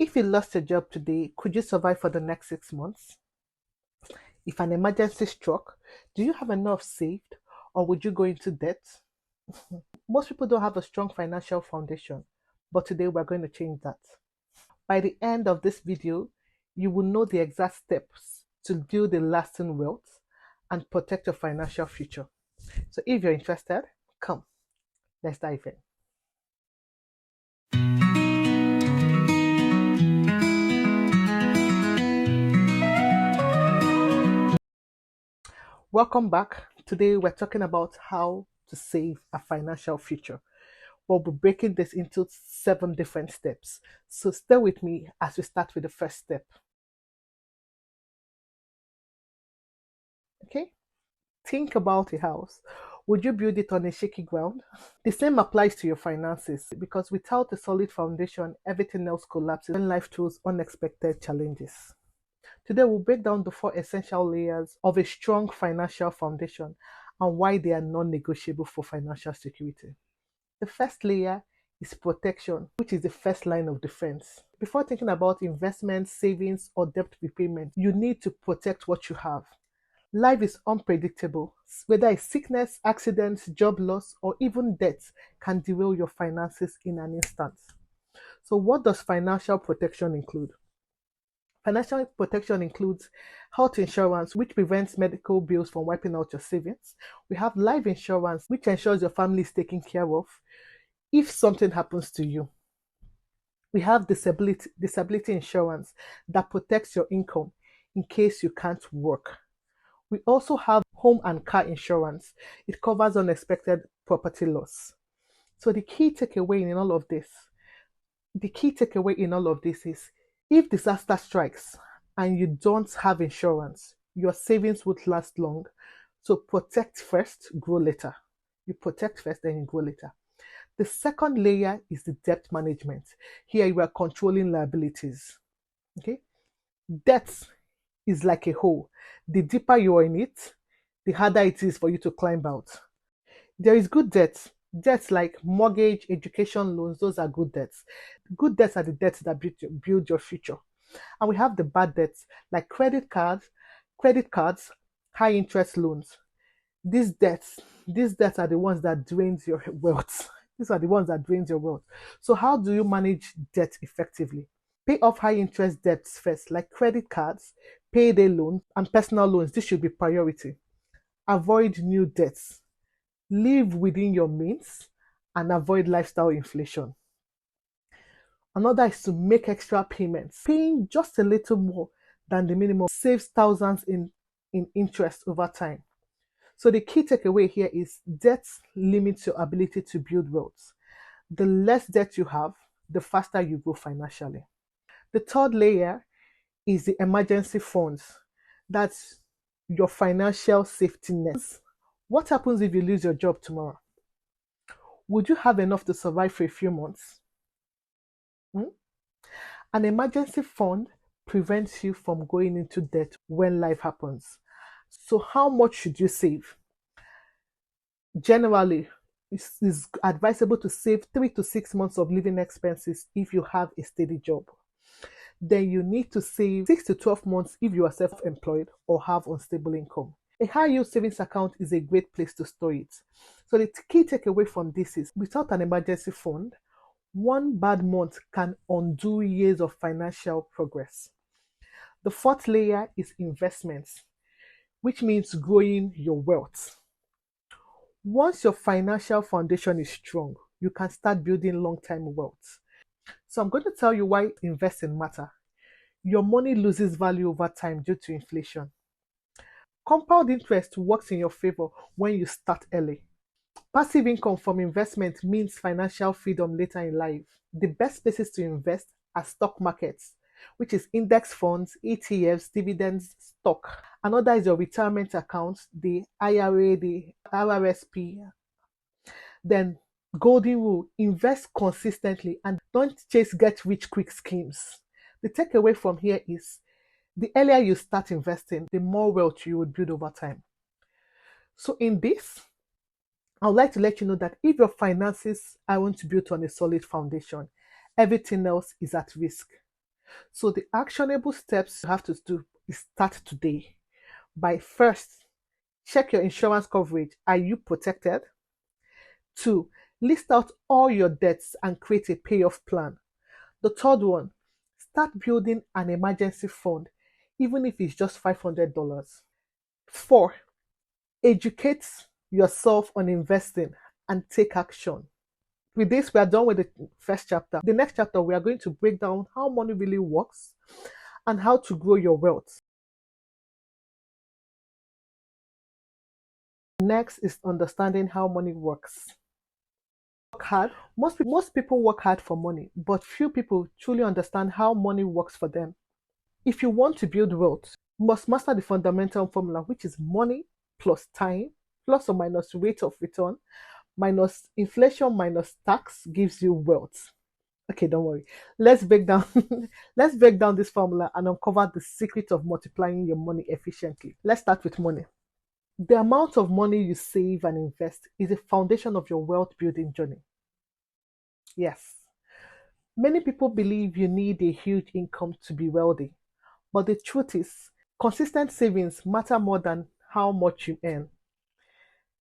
If you lost your job today, could you survive for the next 6 months? If an emergency struck, do you have enough saved or would you go into debt? Most people don't have a strong financial foundation, but today we're going to change that. By the end of this video, you will know the exact steps to build a lasting wealth and protect your financial future. So if you're interested, come, let's dive in. Welcome back. Today we're talking about how to save a financial future. We'll be breaking this into 7 different steps. So stay with me as we start with the first step. Okay? Think about a house. Would you build it on a shaky ground? The same applies to your finances because without a solid foundation, everything else collapses when life throws unexpected challenges. Today, we'll break down the 4 essential layers of a strong financial foundation and why they are non negotiable for financial security. The first layer is protection, which is the first line of defense. Before thinking about investments, savings, or debt repayment, you need to protect what you have. Life is unpredictable. Whether it's sickness, accidents, job loss, or even death can derail your finances in an instant. So, what does financial protection include? Financial protection includes health insurance, which prevents medical bills from wiping out your savings. We have life insurance, which ensures your family is taken care of if something happens to you. We have disability insurance that protects your income in case you can't work. We also have home and car insurance. It covers unexpected property loss. So the key takeaway in all of this is if disaster strikes and you don't have insurance, your savings won't last long. So protect first, grow later. You protect first, then you grow later. The second layer is the debt management. Here you are controlling liabilities. Okay? Debt is like a hole. The deeper you are in it, the harder it is for you to climb out. There is good debt. Debts like mortgage, education loans, those are good debts. Good debts are the debts that build your future. And we have the bad debts like credit cards, high interest loans. These debts are the ones that drains your wealth. These are the ones that drains your wealth. So how do you manage debt effectively? Pay off high interest debts first, like credit cards, payday loans, and personal loans. This should be priority. Avoid new debts. Live within your means and avoid lifestyle inflation. Another is to make extra payments. Paying just a little more than the minimum saves thousands in interest over time. So the key takeaway here is debt limits your ability to build wealth. The less debt you have, the faster you grow financially. The third layer is the emergency funds. That's your financial safety net. What happens if you lose your job tomorrow? Would you have enough to survive for a few months? Hmm? An emergency fund prevents you from going into debt when life happens. So, how much should you save? Generally, it's advisable to save 3 to 6 months of living expenses if you have a steady job. Then you need to save 6 to 12 months if you are self employed or have unstable income. A high yield savings account is a great place to store it. So, the key takeaway from this is without an emergency fund, one bad month can undo years of financial progress. The fourth layer is investments, which means growing your wealth. Once your financial foundation is strong, you can start building long-term wealth. So I'm going to tell you why investing matter. Your money loses value over time due to inflation. Compound interest works in your favor when you start early. Passive income from investment means financial freedom later in life. The best places to invest are stock markets, which is index funds, ETFs, dividends, stock. Another is your retirement account, the IRA, the RRSP. Then, golden rule, invest consistently and don't chase get rich quick schemes. The takeaway from here is the earlier you start investing, the more wealth you would build over time. So, in this, I would like to let you know that if your finances aren't built on a solid foundation, everything else is at risk. So the actionable steps you have to do is start today by first, check your insurance coverage. Are you protected? Two, list out all your debts and create a payoff plan. The third one, start building an emergency fund, even if it's just $500. Four, educate yourself on investing and take action. With this, we are done with the first chapter. The next chapter, we are going to break down how money really works and how to grow your wealth. Next is understanding how money works. Work hard. Most people work hard for money, but few people truly understand how money works for them. If you want to build wealth, you must master the fundamental formula, which is money plus time plus or minus rate of return minus inflation minus tax gives you wealth. Okay, don't worry. Let's break down let's break down this formula and uncover the secret of multiplying your money efficiently. Let's start with money. The amount of money you save and invest is the foundation of your wealth building journey. Yes. Many people believe you need a huge income to be wealthy, but the truth is, consistent savings matter more than how much you earn.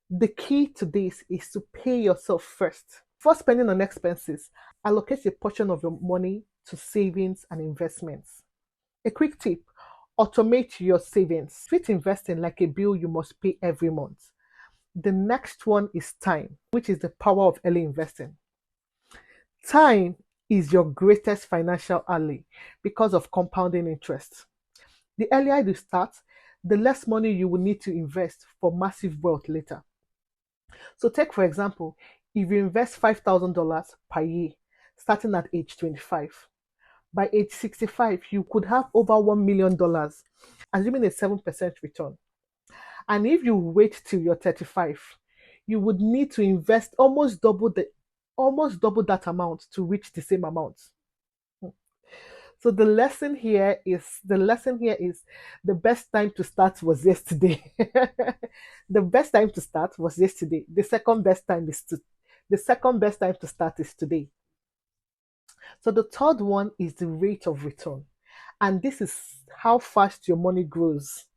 The key to this is to pay yourself first. For spending on expenses, allocate a portion of your money to savings and investments. A quick tip, automate your savings. Treat investing like a bill you must pay every month. The next one is time, which is the power of early investing. Time is your greatest financial ally because of compounding interest. The earlier you start, the less money you will need to invest for massive wealth later. So, take for example, if you invest $5,000 per year starting at age 25, by age 65, you could have over $1 million, assuming a 7% return. And if you wait till you're 35, you would need to invest almost double that amount to reach the same amount. So the lesson here is the best time to start was yesterday. The best time to start was yesterday. The second best time to start is today. So the third one is the rate of return. And this is how fast your money grows.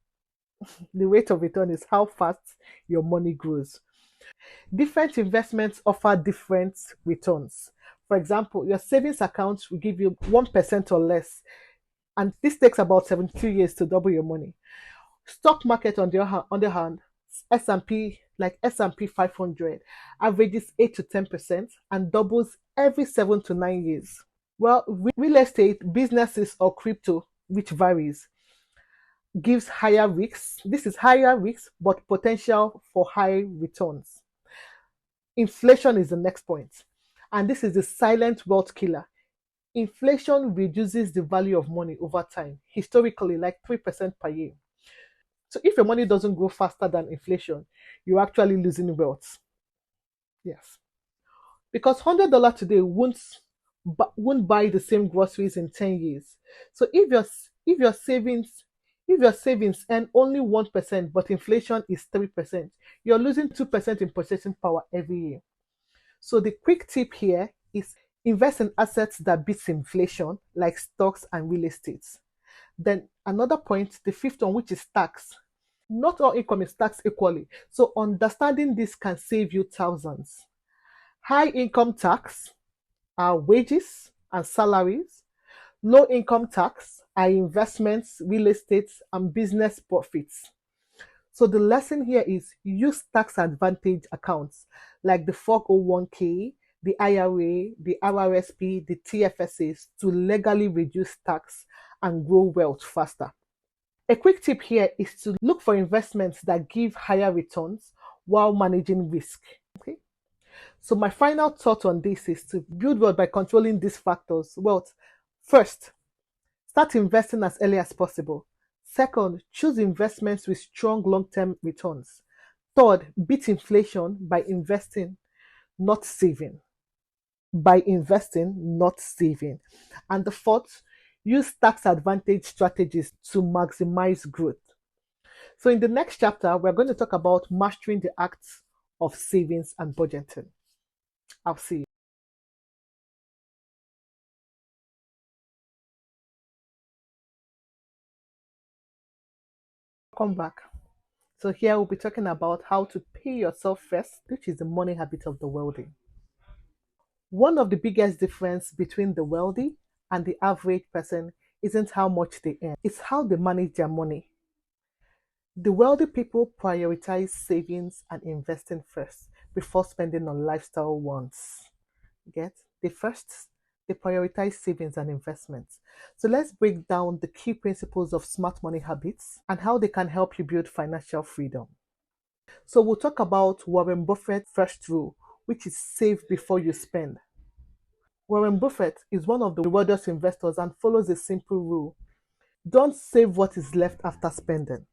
The rate of return is how fast your money grows. Different investments offer different returns. For example, your savings account will give you 1% or less, and this takes about 72 years to double your money. Stock market on the hand, S&P like S&P 500 averages 8 to 10% and doubles every 7 to 9 years. Well, real estate, businesses or crypto, which varies, gives higher risks. This is higher risks but potential for high returns. Inflation is the next point, and this is the silent wealth killer. Inflation reduces the value of money over time, historically, like 3% per year. So if your money doesn't grow faster than inflation, you're actually losing wealth. Yes. Because $100 today won't buy the same groceries in 10 years. So if your savings earn only 1%, but inflation is 3%, you're losing 2% in purchasing power every year. So the quick tip here is invest in assets that beats inflation, like stocks and real estate. Then another point, the fifth one, which is tax. Not all income is taxed equally. So understanding this can save you thousands. High income tax are wages and salaries. Low income tax are investments, real estate, and business profits. So the lesson here is use tax advantage accounts like the 401k, the IRA, the RRSP, the TFSAs to legally reduce tax and grow wealth faster. A quick tip here is to look for investments that give higher returns while managing risk. Okay. So my final thought on this is to build wealth by controlling these factors. Wealth, first, start investing as early as possible. Second, choose investments with strong long-term returns. Third, beat inflation by investing, not saving. By investing, not saving. And the fourth, use tax advantage strategies to maximize growth. So in the next chapter, we're going to talk about mastering the acts of savings and budgeting. I'll see you. Come back. So here we'll be talking about how to pay yourself first, which is the money habit of the wealthy. One of the biggest difference between the wealthy and the average person isn't how much they earn, it's how they manage their money. The wealthy people prioritize savings and investing first before spending on lifestyle wants. Get? They prioritize savings and investments. So let's break down the key principles of smart money habits and how they can help you build financial freedom. So we'll talk about Warren Buffett's first rule, which is save before you spend. Warren Buffett is one of the wealthiest investors and follows a simple rule. Don't save what is left after spending,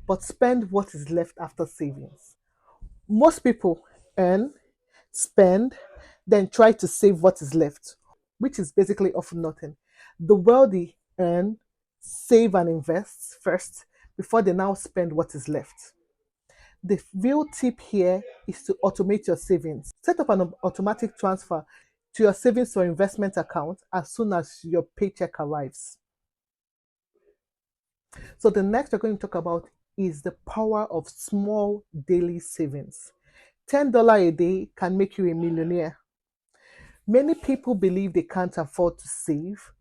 but spend what is left after savings. Most people earn, spend, then try to save what is left, which is basically often nothing. The wealthy earn, save, and invest first before they now spend what is left. The real tip here is to automate your savings. Set up an automatic transfer to your savings or investment account as soon as your paycheck arrives. So, the next we're going to talk about is the power of small daily savings. $10 a day can make you a millionaire. Many people believe they can't afford to save,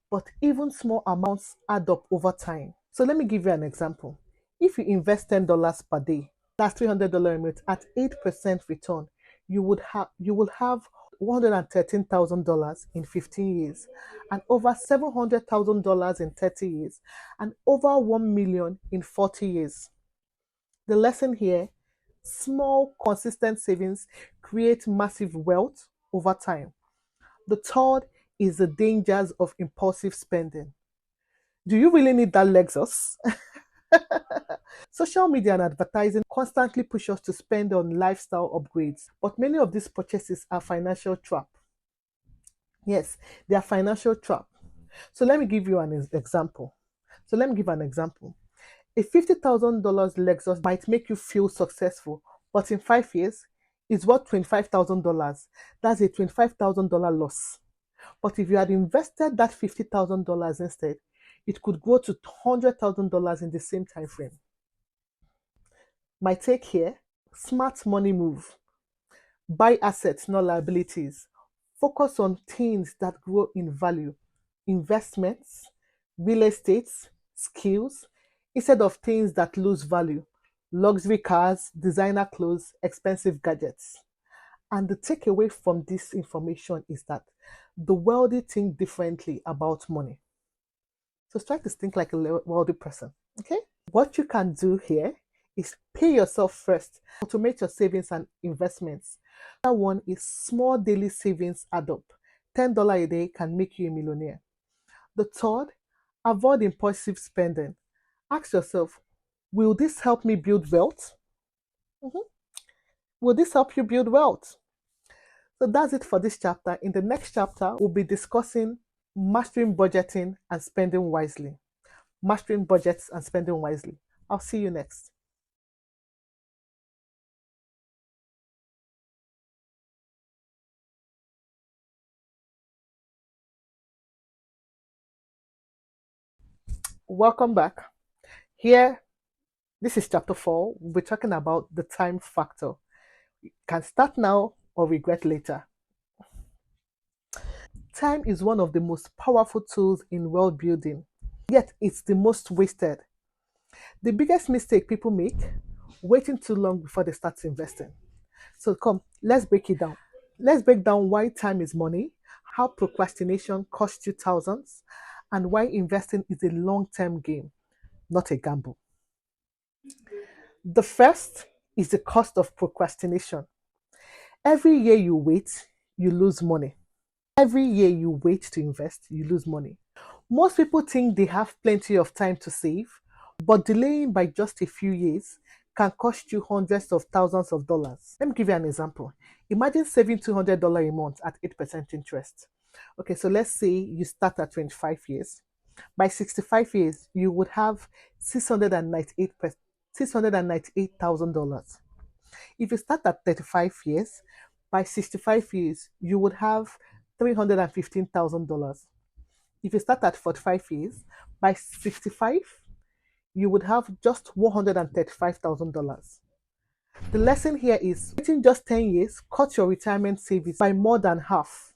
but even small amounts add up over time. So let me give you an example. If you invest $10 per day, that's $300 a month at 8% return, you will have $113,000 in 15 years, and over $700,000 in 30 years, and over 1 million in 40 years. The lesson here: small, consistent savings create massive wealth over time. The third is the dangers of impulsive spending. Do you really need that Lexus? Social media and advertising constantly push us to spend on lifestyle upgrades, but many of these purchases are financial trap. Yes, they are financial trap. So let me give you an example. So let me give an example. A $50,000 Lexus might make you feel successful, but in 5 years, it's worth $25,000. That's a $25,000 loss. But if you had invested that $50,000 instead, it could grow to $100,000 in the same time frame. My take here: smart money move. Buy assets, not liabilities. Focus on things that grow in value, investments, real estate, skills, instead of things that lose value, luxury cars, designer clothes, expensive gadgets. And the takeaway from this information is that the wealthy think differently about money. So try to think like a wealthy person. Okay? What you can do here is pay yourself first, automate your savings and investments. Another one is small daily savings add up. $10 a day can make you a millionaire. The third, avoid impulsive spending. Ask yourself, will this help me build wealth? Mhm. Will this help you build wealth? So that's it for this chapter. In the next chapter, we'll be discussing mastering budgeting and spending wisely. Mastering budgets and spending wisely. I'll see you next. Welcome back. Here, this is chapter 4. We'll be talking about the time factor. You can start now or regret later. Time is one of the most powerful tools in world building, yet it's the most wasted. The biggest mistake people make: waiting too long before they start investing. So come, let's break it down. Let's break down why time is money, how procrastination costs you thousands, and why investing is a long-term game, not a gamble. The first is the cost of procrastination. Every year you wait, you lose money. Every year you wait to invest, you lose money. Most people think they have plenty of time to save, but delaying by just a few years can cost you hundreds of thousands of dollars. Let me give you an example. Imagine saving $200 a month at 8% interest. Okay, so let's say you start at 25 years. By 65 years, you would have $698,000. If you start at 35 years, by 65 years, you would have $315,000. If you start at 45 years, by 65, you would have just $135,000. The lesson here is waiting just 10 years cuts your retirement savings by more than half.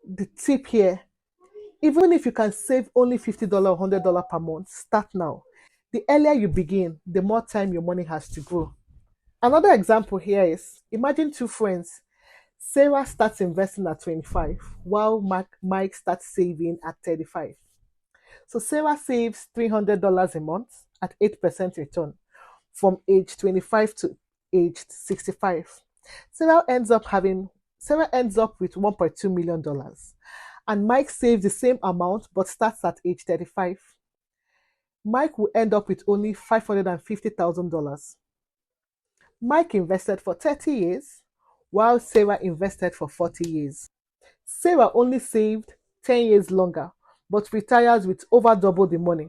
The tip here, even if you can save only $50 or $100 per month, start now. The earlier you begin, the more time your money has to grow. Another example here is imagine two friends. Sarah starts investing at 25, while Mike starts saving at 35. So Sarah saves $300 a month at 8% return from age 25 to age 65. Sarah ends up with $1.2 million. And Mike saves the same amount but starts at age 35. Mike will end up with only $550,000. Mike invested for 30 years, while Sarah invested for 40 years. Sarah only saved 10 years longer, but retires with over double the money.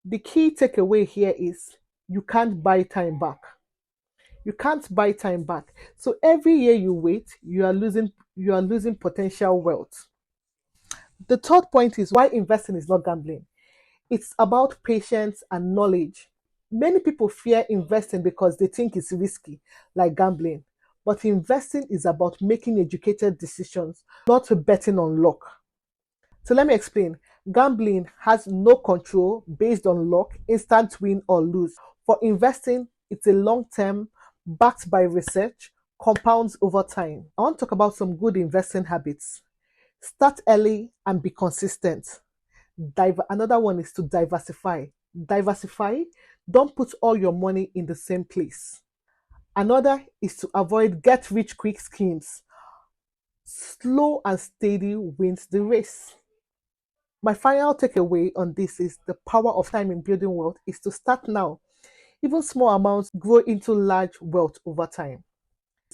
The key takeaway here is you can't buy time back. You can't buy time back. So every year you wait, you are losing potential wealth. The third point is why investing is not gambling. It's about patience and knowledge. Many people fear investing because they think it's risky, like gambling. But investing is about making educated decisions, not betting on luck. So let me explain. Gambling has no control based on luck, instant win or lose. For investing, it's a long term, backed by research, compounds over time. I want to talk about some good investing habits. Start early and be consistent. Another one is to diversify. Diversify, don't put all your money in the same place. Another is to avoid get rich quick schemes. Slow and steady wins the race. My final takeaway on this is the power of time in building wealth is to start now. Even small amounts grow into large wealth over time.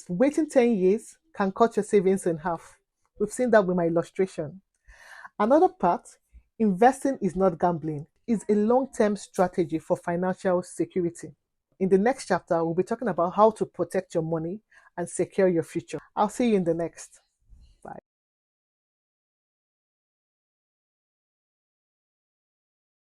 Waiting 10 years can cut your savings in half. We've seen that with my illustration. Another part, investing is not gambling, it's a long-term strategy for financial security. In the next chapter, we'll be talking about how to protect your money and secure your future. I'll see you in the next.